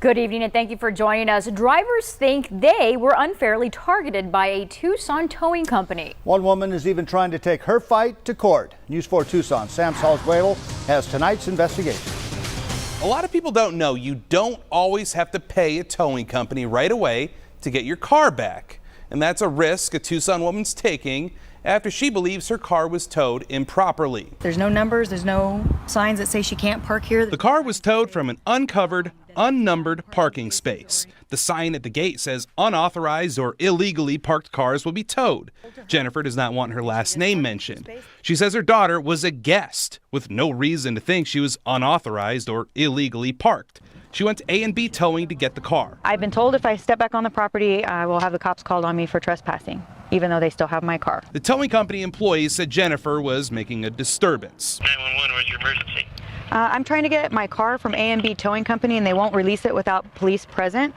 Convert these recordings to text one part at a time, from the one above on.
Good evening and thank you for joining us. Drivers think they were unfairly targeted by a Tucson towing company. One woman is even trying to take her fight to court. News 4 Tucson, Sam Salzwedel has tonight's investigation. A lot of people don't know you don't always have to pay a towing company right away to get your car back. And that's a risk a Tucson woman's taking after she believes her car was towed improperly. There's no numbers, there's no signs that say she can't park here. The car was towed from an uncovered, unnumbered parking space. The sign at the gate says unauthorized or illegally parked cars will be towed. Jennifer does not want her last name mentioned. She says her daughter was a guest with no reason to think she was unauthorized or illegally parked. She went to A&B Towing to get the car. I've been told if I step back on the property, I will have the cops called on me for trespassing, even though they still have my car. The towing company employees said Jennifer was making a disturbance. 911, what's your emergency? I'm trying to get my car from A&B Towing Company and they won't release it without police present.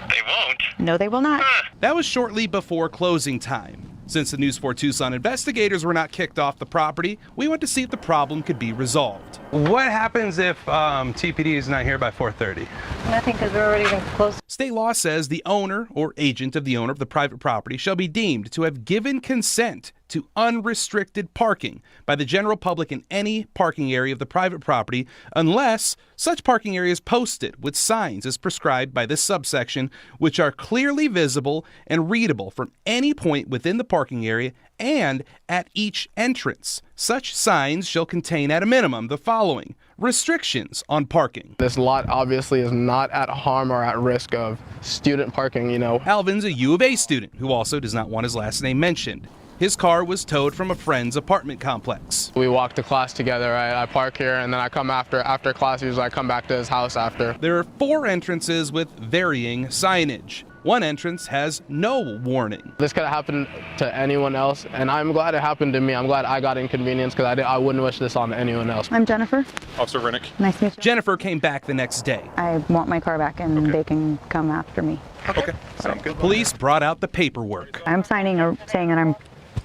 They won't? No, they will not. That was shortly before closing time. Since the News 4 Tucson investigators were not kicked off the property, we went to see if the problem could be resolved. What happens if TPD is not here by 4:30? Nothing, because we're already going to close. State law says the owner or agent of the owner of the private property shall be deemed to have given consent to unrestricted parking by the general public in any parking area of the private property unless such parking area is posted with signs as prescribed by this subsection, which are clearly visible and readable from any point within the parking area and at each entrance. Such signs shall contain at a minimum the following: restrictions on parking. This lot obviously is not at harm or at risk of student parking, Alvin's a U of A student who also does not want his last name mentioned. His car was towed from a friend's apartment complex. We walk to class together, right? I park here and then I come after class, usually I come back to his house after. There are 4 entrances with varying signage. One entrance has no warning. This could have happened to anyone else, and I'm glad it happened to me. I'm glad I got inconvenienced because I wouldn't wish this on anyone else. I'm Jennifer. Officer Rennick. Nice to meet you. Jennifer came back the next day. I want my car back and they can come after me. Okay, sounds good. Police brought out the paperwork. I'm signing or saying that I'm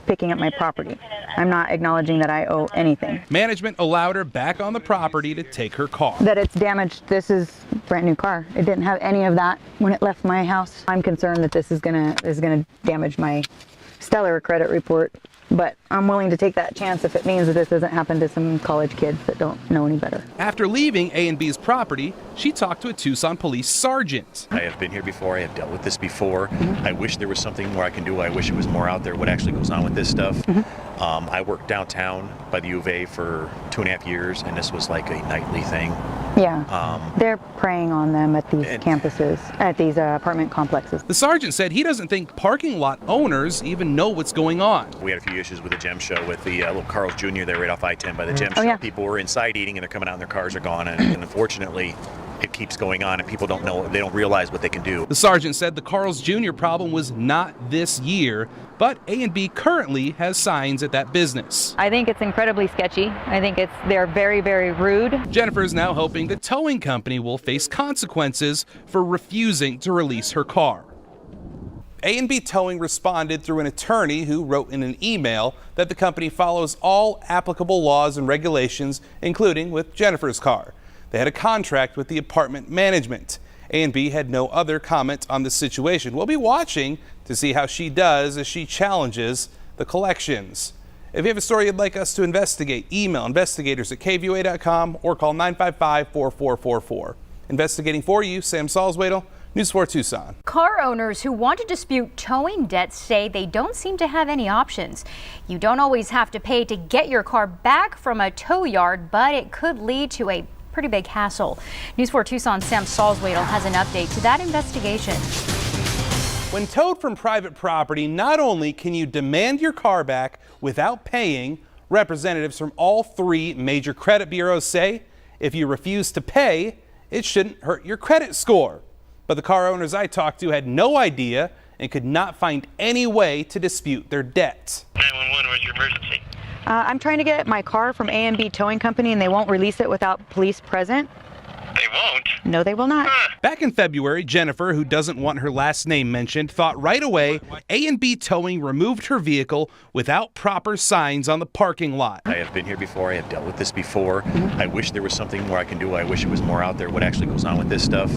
picking up my property. I'm not acknowledging that I owe anything. Management allowed her back on the property to take her car. That it's damaged. This is a brand new car. It didn't have any of that when it left my house. I'm concerned that this is gonna damage my stellar credit report, but I'm willing to take that chance if it means that this doesn't happen to some college kids that don't know any better. After leaving A&B's property, she talked to a Tucson police sergeant. I have been here before. I have dealt with this before. I wish there was something more I can do. I wish it was more out there what actually goes on with this stuff. I worked downtown by the U of A for 2.5 years, and this was like a nightly thing. Yeah, they're preying on them at these campuses, at these apartment complexes. The sergeant said he doesn't think parking lot owners even know what's going on. We had a few issues with the gem show with the little Carl's Jr. there right off I-10 by the gem show. Yeah. People were inside eating and they're coming out and their cars are gone, and unfortunately it keeps going on and people don't know, they don't realize what they can do. The sergeant said the Carl's Jr. problem was not this year, but A&B currently has signs at that business. I think it's incredibly sketchy. I think they're very, very rude. Jennifer is now hoping the towing company will face consequences for refusing to release her car. A&B Towing responded through an attorney who wrote in an email that the company follows all applicable laws and regulations, including with Jennifer's car. They had a contract with the apartment management. A&B had no other comment on the situation. We'll be watching to see how she does as she challenges the collections. If you have a story you'd like us to investigate, email investigators@kvua.com or call 955-4444. Investigating for you, Sam Salzwedel, News 4 Tucson. Car owners who want to dispute towing debts say they don't seem to have any options. You don't always have to pay to get your car back from a tow yard, but it could lead to a pretty big hassle. News 4 Tucson Sam Salzwedel has an update to that investigation. When towed from private property, not only can you demand your car back without paying, representatives from all 3 major credit bureaus say if you refuse to pay, it shouldn't hurt your credit score. But the car owners I talked to had no idea and could not find any way to dispute their debt. 911, what's your emergency? I'm trying to get my car from A&B Towing Company and they won't release it without police present. They won't. No, they will not. Back in February, Jennifer, who doesn't want her last name mentioned, thought right away A&B Towing removed her vehicle without proper signs on the parking lot. I have been here before. I have dealt with this before. I wish there was something more I can do. I wish it was more out there what actually goes on with this stuff.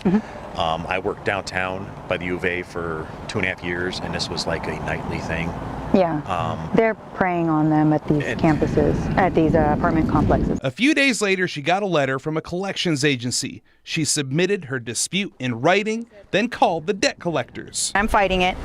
I worked downtown by the U of A for 2.5 years, and this was like a nightly thing. Yeah. They're preying on them at these campuses, at these apartment complexes. A few days later, she got a letter from a collections agency. She submitted her dispute in writing, then called the debt collectors. I'm fighting it.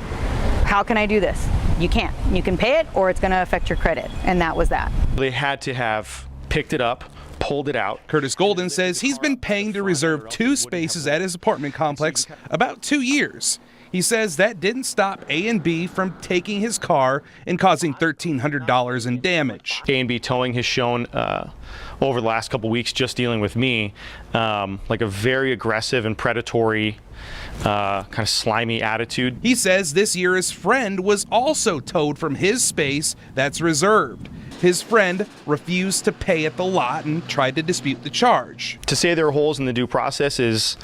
How can I do this? You can't. You can pay it or it's going to affect your credit. And that was that. They had to have picked it up, pulled it out. Curtis Golden says he's been paying to reserve 2 spaces at his apartment complex about 2 years. He says that didn't stop A&B from taking his car and causing $1,300 in damage. A&B Towing has shown over the last couple weeks, just dealing with me, like a very aggressive and predatory, kind of slimy attitude. He says this year his friend was also towed from his space that's reserved. His friend refused to pay at the lot and tried to dispute the charge. To say there are holes in the due process is,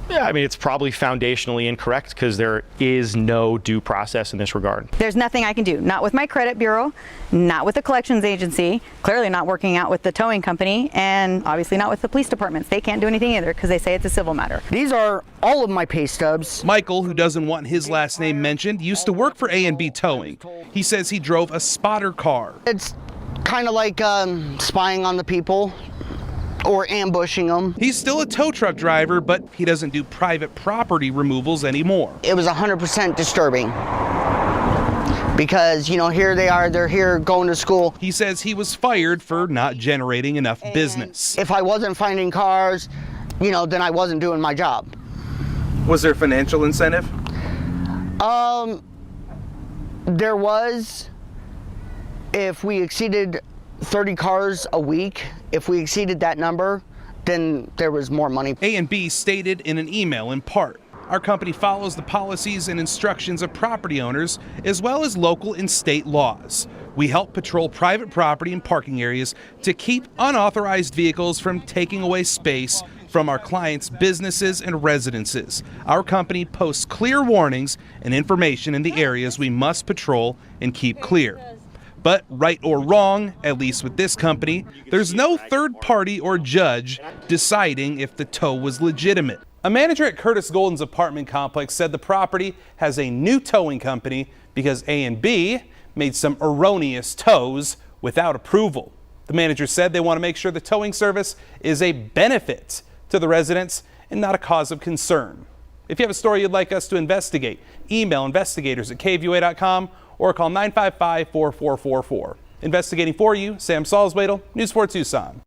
yeah, I mean, it's probably foundationally incorrect because there is no due process in this regard. There's nothing I can do, not with my credit bureau, not with the collections agency, clearly not working out with the towing company, and obviously not with the police departments. They can't do anything either because they say it's a civil matter. These are all of my pay stubs. Michael, who doesn't want his last name mentioned, used to work for A&B Towing. He says he drove a spotter car. It's kind of like spying on the people or ambushing them. He's still a tow truck driver, but he doesn't do private property removals anymore. It was 100% disturbing because, you know, here they are, they're here going to school. He says he was fired for not generating enough business. If I wasn't finding cars, you know, then I wasn't doing my job. Was there financial incentive? There was. If we exceeded 30 cars a week, if we exceeded that number, then there was more money. A&B stated in an email in part, our company follows the policies and instructions of property owners as well as local and state laws. We help patrol private property and parking areas to keep unauthorized vehicles from taking away space from our clients' businesses and residences. Our company posts clear warnings and information in the areas we must patrol and keep clear. But right or wrong, at least with this company, there's no third party or judge deciding if the tow was legitimate. A manager at Curtis Golden's apartment complex said the property has a new towing company because A&B made some erroneous tows without approval. The manager said they want to make sure the towing service is a benefit to the residents and not a cause of concern. If you have a story you'd like us to investigate, email investigators@kvua.com or call 955-4444. Investigating for you, Sam Salzwedel, News 4 Tucson.